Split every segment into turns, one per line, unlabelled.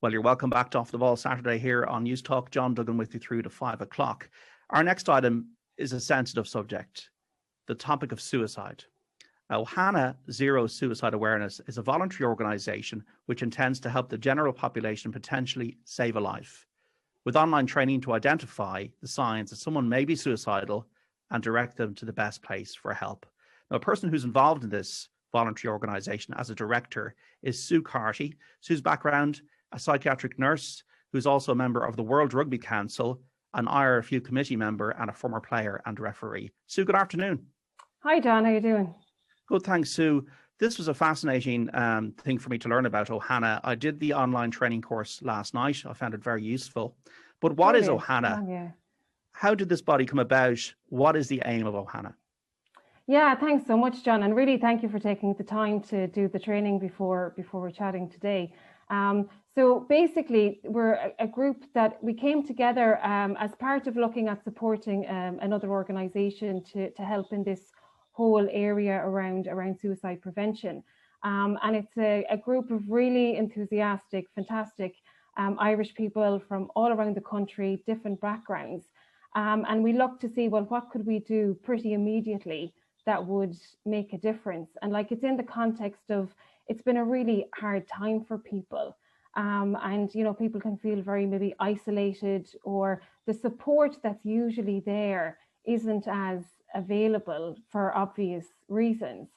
Well, you're welcome back to Off the Ball Saturday here on News Talk. John Duggan with you through to 5 o'clock. Our next item is a sensitive subject, the topic of suicide. Ohana Zero Suicide Awareness is a voluntary organisation which intends to help the general population potentially save a life, with online training to identify the signs that someone may be suicidal and direct them to the best place for help. Now, a person who's involved in this voluntary organisation as a director is Su Carty. Su's background, a psychiatric nurse who's also a member of the World Rugby Council, an IRFU committee member and a former player and referee. Su, good afternoon.
Hi John, how are you doing?
Good, thanks, Su. This was a fascinating thing for me to learn about Ohana. I did the online training course last night. I found it very useful. But what is Ohana?
Yeah.
How did this body come about? What is the aim of Ohana?
Yeah, thanks so much, John. And really thank you for taking the time to do the training before we're chatting today. So basically, we're a group that we came together as part of looking at supporting another organisation to help in this whole area around suicide prevention. And it's a group of really enthusiastic, fantastic Irish people from all around the country, different backgrounds. And we looked to see, well, what could we do pretty immediately that would make a difference? And like, it's in the context of, it's been a really hard time for people. And, you know, people can feel very maybe isolated, or the support that's usually there isn't as available for obvious reasons.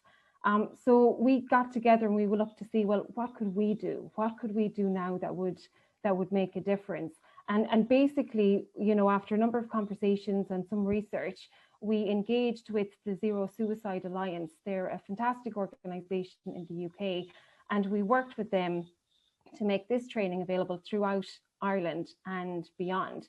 So we got together and we would look to see, well, what could we do? What could we do now that would make a difference? And basically, you know, after a number of conversations and some research, we engaged with the Zero Suicide Alliance. They're a fantastic organisation in the UK, and we worked with them to make this training available throughout Ireland and beyond.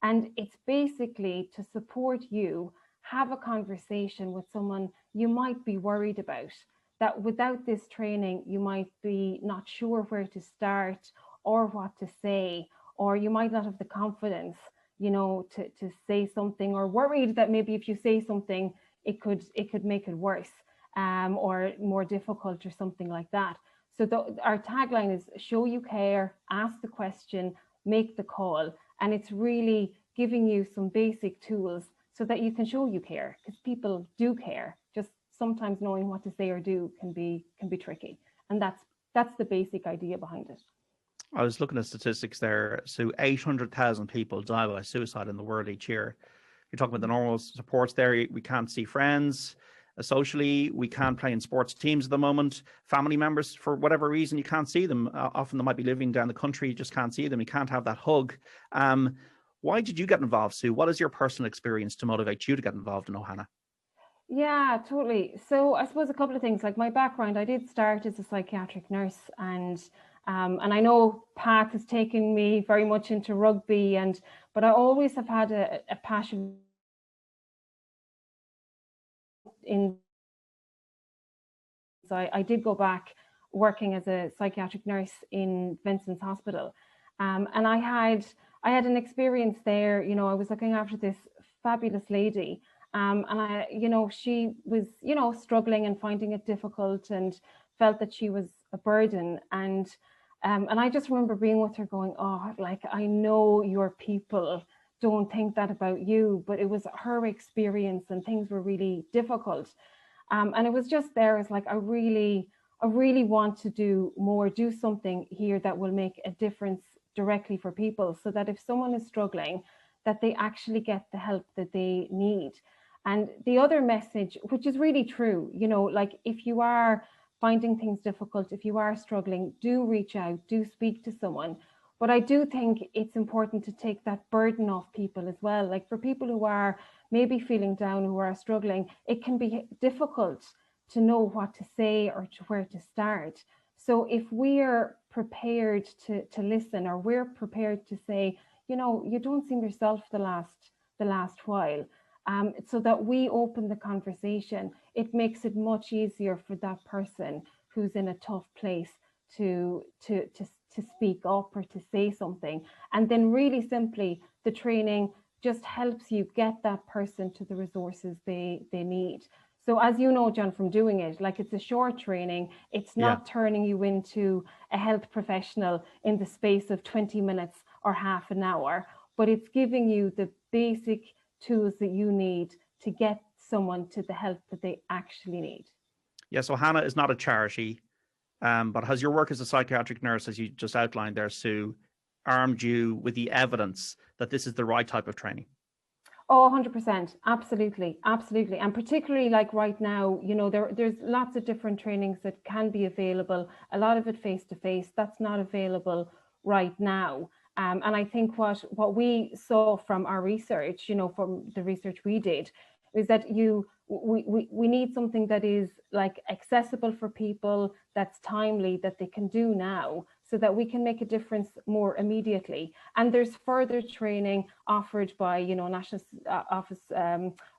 And it's basically to support you, have a conversation with someone you might be worried about, that without this training, you might be not sure where to start or what to say, or you might not have the confidence, you know, to say something, or worried that maybe if you say something, it could make it worse or more difficult or something like that. So our tagline is show you care, ask the question, make the call. And it's really giving you some basic tools so that you can show you care, because people do care. Just sometimes knowing what to say or do can be tricky. And that's the basic idea behind it.
I was looking at statistics there. So 800,000 people die by suicide in the world each year. You're talking about the normal supports there. We can't see friends. Socially, we can't play in sports teams at the moment. Family members, for whatever reason, you can't see them. Often they might be living down the country, you just can't see them. You can't have that hug. Why did you get involved, Sue? What is your personal experience to motivate you to get involved in Ohana?
Yeah, totally. So I suppose a couple of things, like my background, I did start as a psychiatric nurse, and I know path has taken me very much into rugby, but I always have had a passion in. So I did go back working as a psychiatric nurse in Vincent's Hospital, and I had an experience there. You know, I was looking after this fabulous lady, and she was, struggling and finding it difficult, and felt that she was a burden. And I just remember being with her going, oh, like, I know your people don't think that about you, but it was her experience and things were really difficult. And it was just there, it's like, I really want to do more, do something here that will make a difference directly for people, so that if someone is struggling, that they actually get the help that they need. And the other message, which is really true, like, if you are finding things difficult, if you are struggling, do reach out, do speak to someone. But I do think it's important to take that burden off people as well. Like, for people who are maybe feeling down, who are struggling, it can be difficult to know what to say or where to start. So if we're prepared to listen, or we're prepared to say, you don't seem yourself the last while, so that we open the conversation, it makes it much easier for that person who's in a tough place to speak up or to say something. And then really simply, the training just helps you get that person to the resources they need. So as you know, John, from doing it, like it's a short training, it's not turning you into a health professional in the space of 20 minutes or half an hour, but it's giving you the basic tools that you need to get someone to the help that they actually need.
Yeah, so Ohana is not a charity, but has your work as a psychiatric nurse, as you just outlined there, Sue, armed you with the evidence that this is the right type of training?
Oh, 100%. Absolutely. Absolutely. And particularly like right now, you know, there's lots of different trainings that can be available. A lot of it face-to-face. That's not available right now. And I think what we saw from our research, you know, from the research we did, is that we need something that is like accessible for people, that's timely, that they can do now, so that we can make a difference more immediately. And there's further training offered by, you know, National Office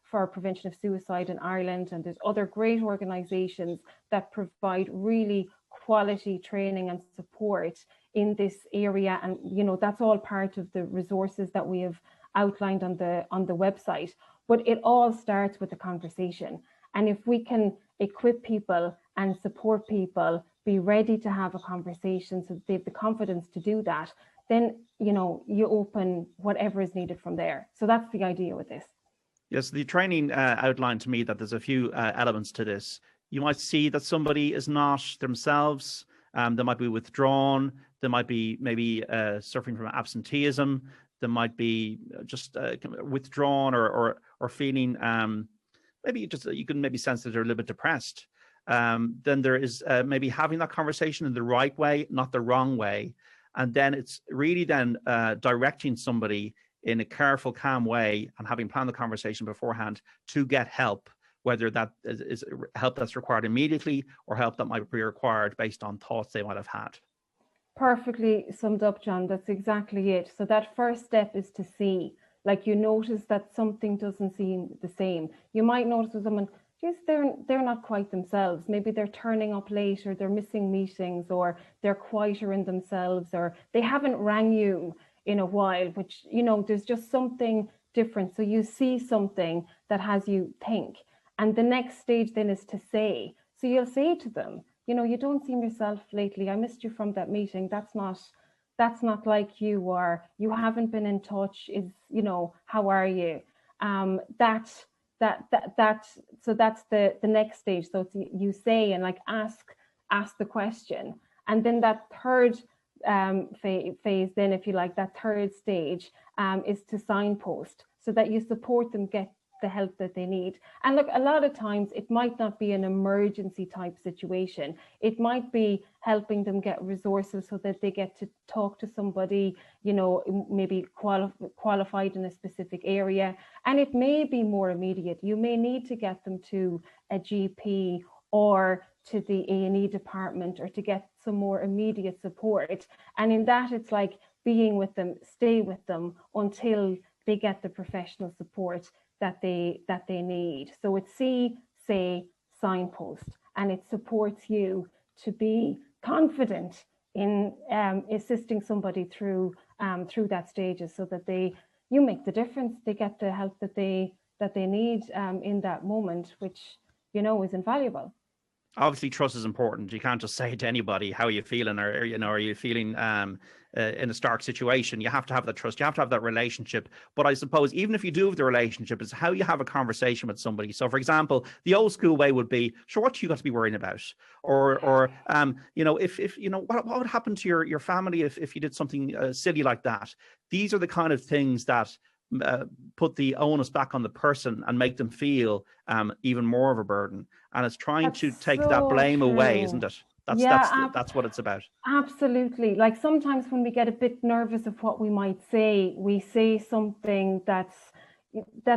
for Prevention of Suicide in Ireland, and there's other great organisations that provide really quality training and support in this area. And, you know, that's all part of the resources that we have outlined on the website. But it all starts with a conversation. And if we can equip people and support people, be ready to have a conversation so that they have the confidence to do that, then, you know, you open whatever is needed from there. So that's the idea with this.
Yes, the training outlined to me that there's a few elements to this. You might see that somebody is not themselves. They might be withdrawn. They might be maybe suffering from absenteeism. They might be just withdrawn or feeling maybe just you can maybe sense that they're a little bit depressed. Then there is maybe having that conversation in the right way, not the wrong way. And then it's really then directing somebody in a careful, calm way and having planned the conversation beforehand to get help, whether that is help that's required immediately or help that might be required based on thoughts they might have had.
Perfectly summed up, John. That's exactly it. So that first step is to see, like you notice that something doesn't seem the same. You might notice with someone, geez, they're not quite themselves. Maybe they're turning up late, or they're missing meetings, or they're quieter in themselves, or they haven't rang you in a while, which, you know, there's just something different. So you see something that has you think. And the next stage then is to say. So you'll say to them, you know, you don't seem yourself lately. I missed you from that meeting. That's not like you, or you haven't been in touch. Is, you know, how are you? So that's the next stage. So it's, you say and like ask the question, and then that third phase, then if you like, that third stage is to signpost, so that you support them get the help that they need. And look, a lot of times it might not be an emergency type situation. It might be helping them get resources so that they get to talk to somebody, you know, maybe qualified in a specific area. And it may be more immediate. You may need to get them to a GP or to the A&E department, or to get some more immediate support. And in that, it's like being with them, stay with them until they get the professional support that they need. So it's see, say, signpost, and it supports you to be confident in assisting somebody through that stages, so that you make the difference. They get the help that they need in that moment, which, you know, is invaluable.
Obviously, trust is important. You can't just say to anybody, how are you feeling, or you know, are you feeling in a stark situation? You have to have that trust. You have to have that relationship. But I suppose even if you do have the relationship, it's how you have a conversation with somebody. So, for example, the old school way would be, sure, what you got to be worrying about, or you know, if you know, what would happen to your family if you did something silly like that? These are the kind of things that put the onus back on the person and make them feel even more of a burden. And it's trying to take that blame away, isn't it? That's what it's about.
Absolutely. Like sometimes when we get a bit nervous of what we might say, we say something that's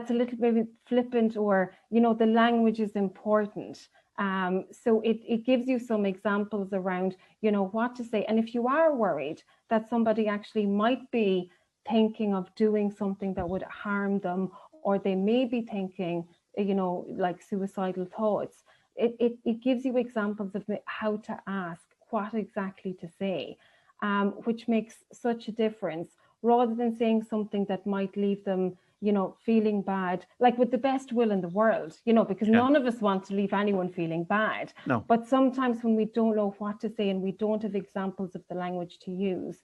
a little bit flippant, or, you know, the language is important. So it gives you some examples around, you know, what to say. And if you are worried that somebody actually might be thinking of doing something that would harm them, or they may be thinking, you know, like suicidal thoughts, it gives you examples of how to ask, what exactly to say, which makes such a difference, rather than saying something that might leave them, feeling bad, like with the best will in the world, because none of us want to leave anyone feeling bad.
No.
But sometimes when we don't know what to say and we don't have examples of the language to use,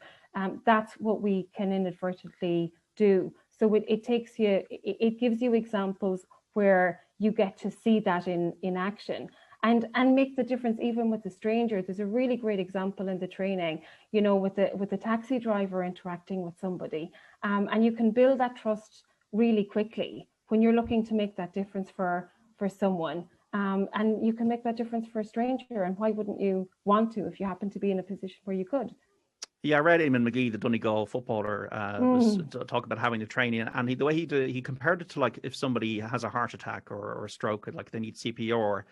that's what we can inadvertently do. So it gives you examples where you get to see that in action. And make the difference even with the stranger. There's a really great example in the training, with the taxi driver interacting with somebody. And you can build that trust really quickly when you're looking to make that difference for someone. And you can make that difference for a stranger. And why wouldn't you want to if you happen to be in a position where you could?
Yeah, I read Eamon McGee, the Donegal footballer, was talking about having the training, and the way he compared it to, like, if somebody has a heart attack or a stroke, like they need CPR.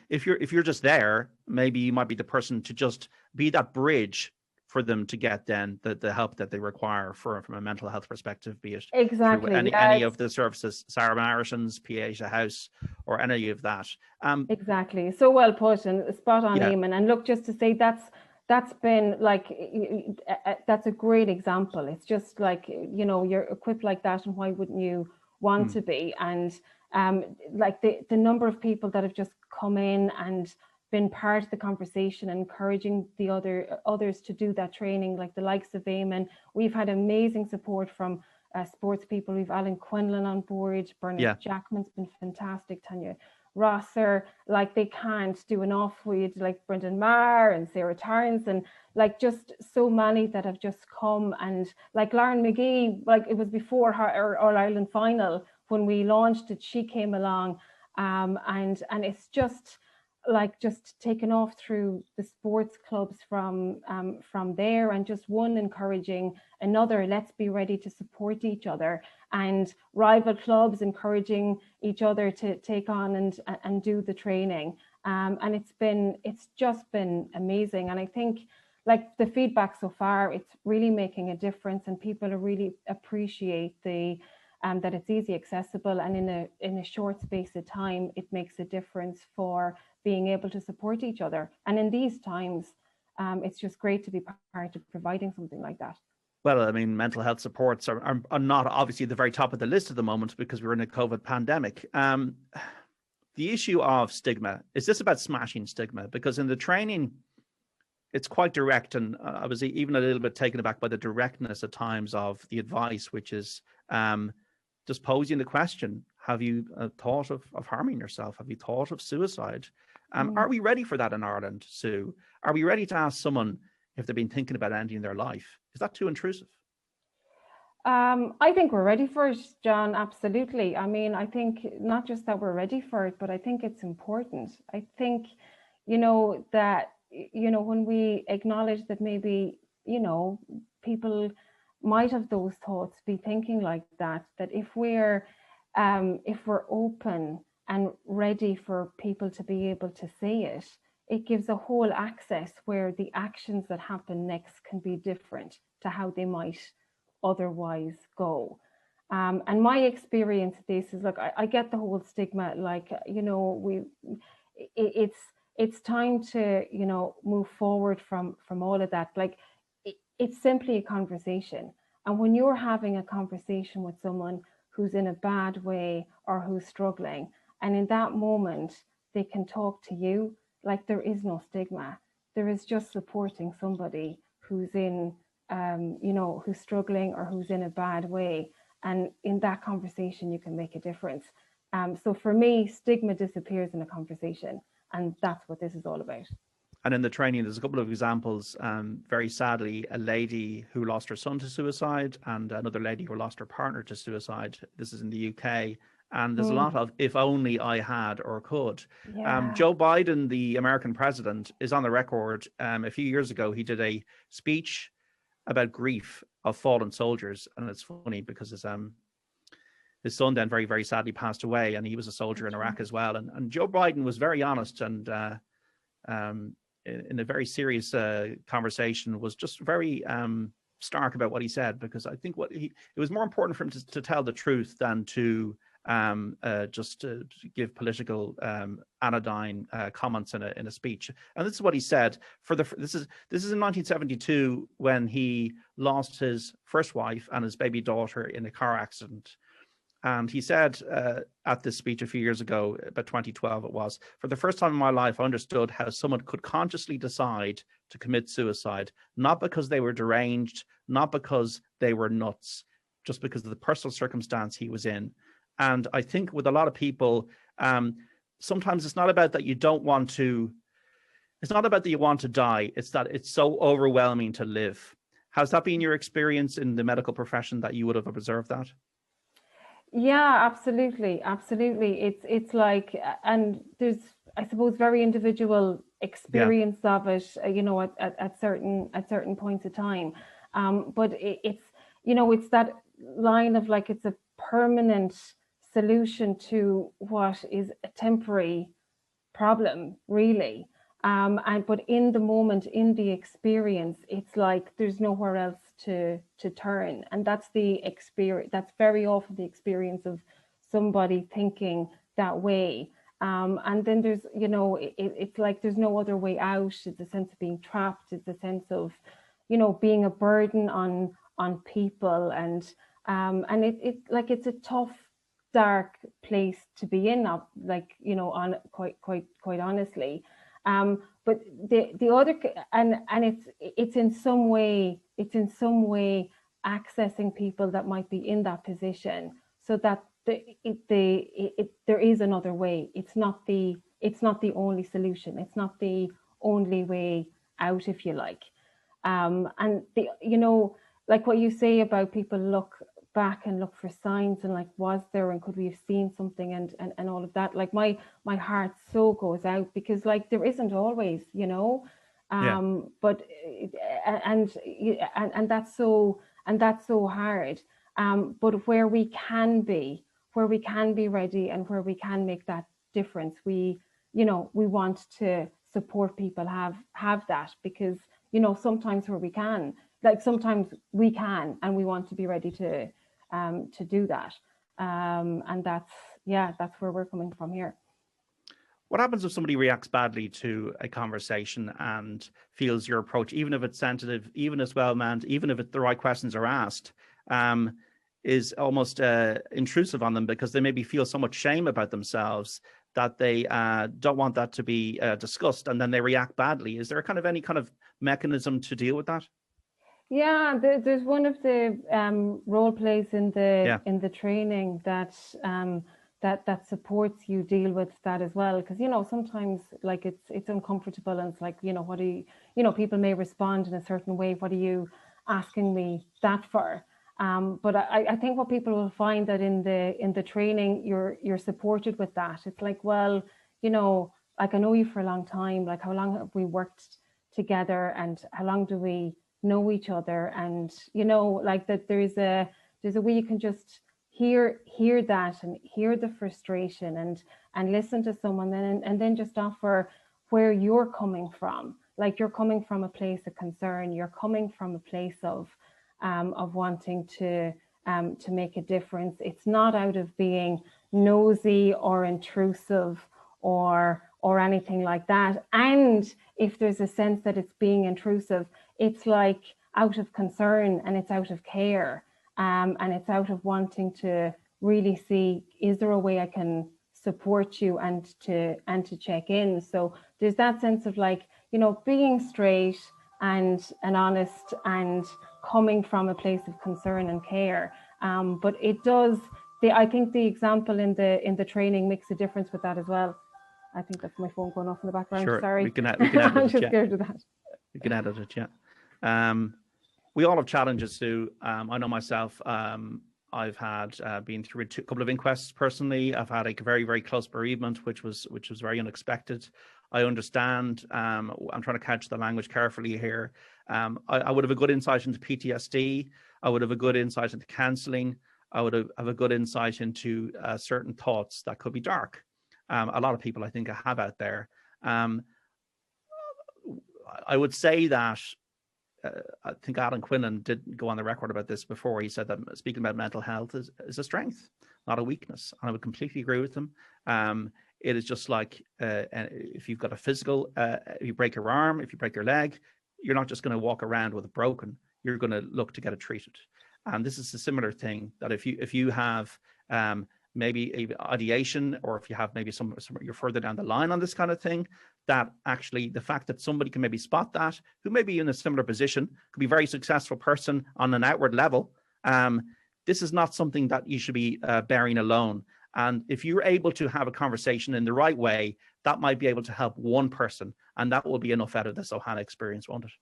If you're just there, maybe you might be the person to just be that bridge for them to get then the help that they require from a mental health perspective, be it
exactly
through any of the services, Samaritans, PA House, or any of that.
Exactly, so well put and spot on, Eamon. And look, just to say that's been like, that's a great example. It's just like, you're equipped like that, and why wouldn't you want to be? And like the number of people that have just come in and been part of the conversation, encouraging the others to do that training, like the likes of Eamon. We've had amazing support from sports people. We've Alan Quinlan on board, Bernard Jackman's been fantastic, Tanya Rosser, like they can't do enough with, like Brendan Marr and Sarah Tarrance, and like just so many that have just come. And like Lauren McGee, like it was before her All-Ireland final when we launched it, she came along, and it's just taken off through the sports clubs from there, and just one encouraging another. Let's be ready to support each other, and rival clubs encouraging each other to take on and do the training. And it's just been amazing. And I think, like, the feedback so far, it's really making a difference, and people really appreciate that it's easy, accessible, and in a short space of time, it makes a difference for being able to support each other. And in these times, it's just great to be part of providing something like that.
Well, I mean, mental health supports are not obviously at the very top of the list at the moment because we're in a COVID pandemic. The issue of stigma, is this about smashing stigma? Because in the training, it's quite direct, and I was even a little bit taken aback by the directness at times of the advice, which is just posing the question: have you thought of harming yourself? Have you thought of suicide? Are we ready for that in Ireland, Sue? Are we ready to ask someone if they've been thinking about ending their life? Is that too intrusive?
I think we're ready for it, John, absolutely. I mean, I think not just that we're ready for it, but I think it's important. I think, that, when we acknowledge that maybe, people might have those thoughts, be thinking like that if we're open and ready for people to be able to say it, it gives a whole access where the actions that happen next can be different to how they might otherwise go. And my experience of this is, like, I get the whole stigma, like, it's time to, move forward from all of that. Like, it's simply a conversation. And when you're having a conversation with someone who's in a bad way or who's struggling, and in that moment, they can talk to you, like, there is no stigma. There is just supporting somebody who's in, who's struggling or who's in a bad way. And in that conversation, you can make a difference. So for me, stigma disappears in a conversation, and that's what this is all about.
And in the training, there's a couple of examples. Very sadly, a lady who lost her son to suicide, and another lady who lost her partner to suicide. This is in the UK. And there's a lot of, if only I had or could.
Yeah.
Joe Biden, the American president, is on the record. A few years ago, he did a speech about grief of fallen soldiers. And it's funny because his son then very, very sadly passed away, and he was a soldier in Iraq as well. And Joe Biden was very honest, and in a very serious conversation, was just very stark about what he said, because I think it was more important for him to tell the truth than to just to give political anodyne comments in a speech. And this is what he said. This is in 1972, when he lost his first wife and his baby daughter in a car accident. And he said at this speech a few years ago, about 2012 it was, for the first time in my life, I understood how someone could consciously decide to commit suicide, not because they were deranged, not because they were nuts, just because of the personal circumstance he was in. And I think with a lot of people, sometimes it's not about that you don't want to, it's not about that you want to die, it's that it's so overwhelming to live. Has that been your experience in the medical profession, that you would have observed that?
Yeah, absolutely, absolutely. It's like, and there's, I suppose, very individual experience of it, you know, at certain points of time. But it's, you know, it's that line of like, it's a permanent solution to what is a temporary problem, really. But in the moment, in the experience, it's like there's nowhere else to turn, and that's the experience. That's very often the experience of somebody thinking that way. And then there's, you know, it's like there's no other way out. It's a sense of being trapped. It's a sense of, you know, being a burden on people, and it like it's a tough, dark place to be in, like, you know, on quite honestly. But the other, and it's in some way accessing people that might be in that position, so that there is another way. It's not the only solution. It's not the only way out, if you like. And the, you know, like what you say about people look back and look for signs, and like, was there, and could we have seen something, and all of that, like my heart so goes out, because like there isn't always, you know, but and that's so hard, but where we can be ready, and where we can make that difference, we, you know, we want to support people have that, because, you know, sometimes where we can, like sometimes we can, and we want to be ready to do that, and that's where we're coming from here.
What happens if somebody reacts badly to a conversation and feels your approach, even if it's sensitive, even as well meant, even if the right questions are asked, is almost intrusive on them, because they maybe feel so much shame about themselves that they don't want that to be discussed, and then they react badly? Is there any kind of mechanism to deal with that?
Yeah, there's one of the role plays in the training that that supports you deal with that as well, because, you know, sometimes like it's uncomfortable, and it's like, you know, what do you, you know, people may respond in a certain way. What are you asking me that for? But I think what people will find, that in the training you're supported with that. It's like, well, you know, like, I know you for a long time. Like, how long have we worked together, and how long do we know each other? And, you know, like that there's a way you can just hear that, and hear the frustration, and listen to someone, and then just offer where you're coming from. Like, you're coming from a place of concern, you're coming from a place of wanting to make a difference. It's not out of being nosy or intrusive or anything like that. And if there's a sense that it's being intrusive, it's like out of concern, and it's out of care, and it's out of wanting to really see, is there a way I can support you, and to check in. So there's that sense of, like, you know, being straight and honest, and coming from a place of concern and care. But it does, I think the example in the training makes a difference with that as well. I think that's my phone going off in the background.
Sure.
Sorry.
We can edit it.
I'm just scared of that.
We can edit it, yeah. We all have challenges, Sue. I know myself. I've had been through a couple of inquests personally. I've had a very, very close bereavement, which was very unexpected. I understand. I'm trying to catch the language carefully here. I would have a good insight into PTSD. I would have a good insight into counselling. I would have a good insight into certain thoughts that could be dark. A lot of people, I think, have out there. I would say that I think Alan Quinlan did go on the record about this before. He said that speaking about mental health is a strength, not a weakness. And I would completely agree with him. It is just like if you've got a physical, if you break your arm, if you break your leg, you're not just going to walk around with it broken. You're going to look to get it treated. And this is a similar thing, that if you have maybe a ideation, or if you have maybe some you're further down the line on this kind of thing, that actually the fact that somebody can maybe spot that, who may be in a similar position, could be a very successful person on an outward level. This is not something that you should be bearing alone. And if you're able to have a conversation in the right way, that might be able to help one person, and that will be enough out of this Ohana experience, won't it?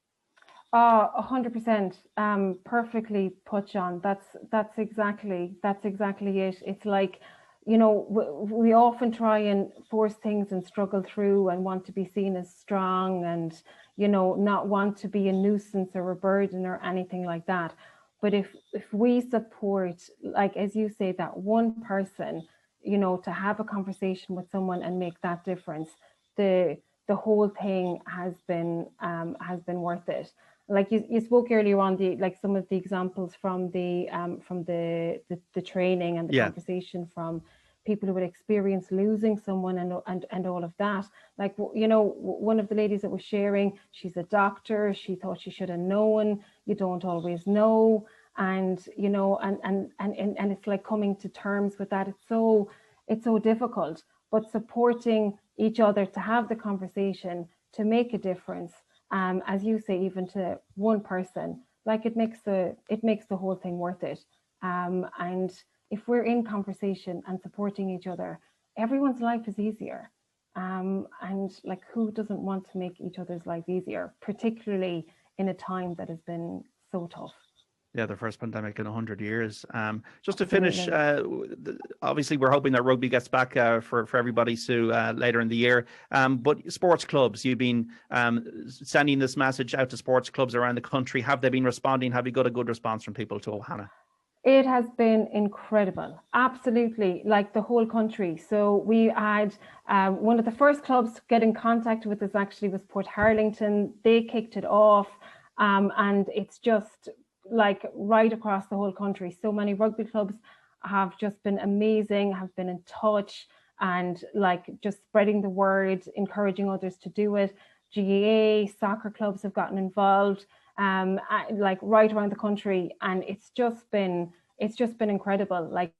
100%. Perfectly put, John. That's exactly it. It's like, you know, we often try and force things and struggle through and want to be seen as strong, and, you know, not want to be a nuisance or a burden or anything like that. But if we support, like, as you say, that one person, you know, to have a conversation with someone and make that difference, the whole thing has been worth it. Like you spoke earlier on, some of the examples from the training and the conversation from people who would experience losing someone and all of that. Like, you know, one of the ladies that was sharing, she's a doctor. She thought she should have known. You don't always know, and you know, and it's like coming to terms with that. It's so difficult, but supporting each other to have the conversation, to make a difference. As you say, even to one person, like, it makes the whole thing worth it. And if we're in conversation and supporting each other, everyone's life is easier. And like, who doesn't want to make each other's life easier, particularly in a time that has been so tough?
Yeah, the first pandemic in 100 years. Just to finish, obviously we're hoping that rugby gets back for everybody, Sue, later in the year. But sports clubs, you've been sending this message out to sports clubs around the country. Have they been responding? Have you got a good response from people to Ohana?
It has been incredible, absolutely, like the whole country. So we had one of the first clubs to get in contact with us actually was Port Harlington. They kicked it off, and it's just like right across the whole country. So many rugby clubs have just been amazing, have been in touch, and like just spreading the word, encouraging others to do it. GAA, soccer clubs have gotten involved, like right around the country, and it's just been incredible. Like,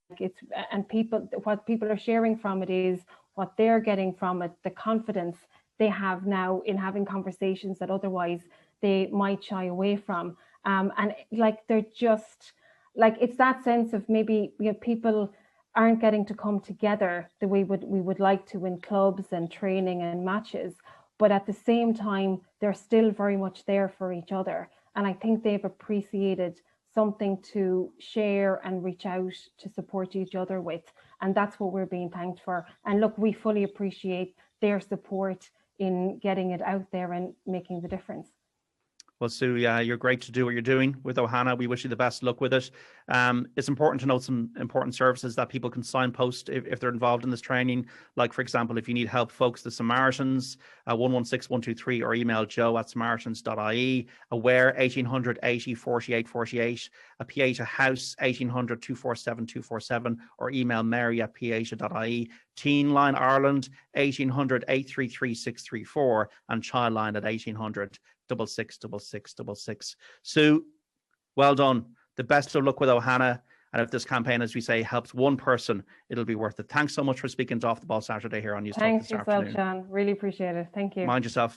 what people are sharing from it is what they're getting from it, the confidence they have now in having conversations that otherwise they might shy away from. And like, they're just like, it's that sense of maybe, you know, people aren't getting to come together the way we would like to in clubs and training and matches, but at the same time they're still very much there for each other, and I think they've appreciated something to share and reach out to support each other with, and that's what we're being thanked for. And look, we fully appreciate their support in getting it out there and making the difference.
Well, Sue, you're great to do what you're doing with Ohana. We wish you the best luck with it. It's important to note some important services that people can signpost if they're involved in this training. Like, for example, if you need help, folks, the Samaritans, 116-123, or email joe@samaritans.ie. Aware, 1800 80 48 48. A Pieta House, 1800 247 247, or email mary@pieta.ie. Teen Line Ireland, 1800 833 634, and Child Line at 1800 666666. Sue, well done. The best of luck with Ohana. And if this campaign, as we say, helps one person, it'll be worth it. Thanks so much for speaking to Off the Ball Saturday here on News Talk this afternoon.
Thanks yourself, John. Really appreciate it. Thank you.
Mind yourself.